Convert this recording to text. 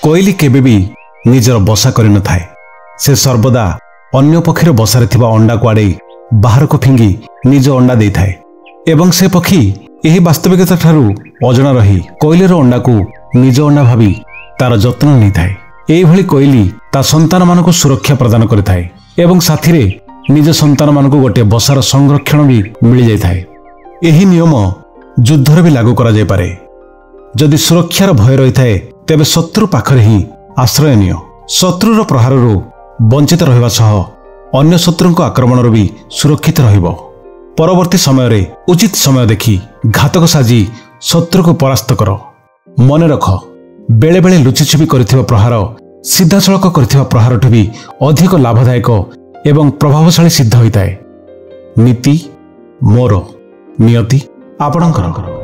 कोइली केबे भी निजर बसा करि न थाए। से सर्वदा अन्य पक्षीर बसारे थिबा अंडा को आड़े बाहर को फिंगी निज अंडा दे थाए एवं से पक्षी यही वास्तविकता ठारू अजणा रही कोइलीर अंडा को निज अंडा भावी तार जत्न नहीं थाए। एही भली कोइली ता संतान मानकु सुरक्षा प्रदान करि थाए एवं साथी रे निज संतान मानकु गोटे बसार संरक्षण भी मिल जाय थाए। एही नियम युद्धर भी लागू करा जाय पारे। जदि सुरक्षार भय रही थाए तेबे शत्रु पाखरे ही आश्रय निय। शत्रुर प्रहाररू वंचित रहिबा सह अन्य शत्रुंको आक्रमणरू भी सुरक्षित रहिबो। परवर्ती समय रे उचित समय देखि घातक साजी शत्रु को परास्त कर। मन रख बेले बेले लुचिछुपी करथिबा प्रहार सीधासळख करथिबा प्रहारठु भी अधिक लाभदायक एवं प्रभावशाली सिद्ध होइताए। नीति मोर नियति आपणकर।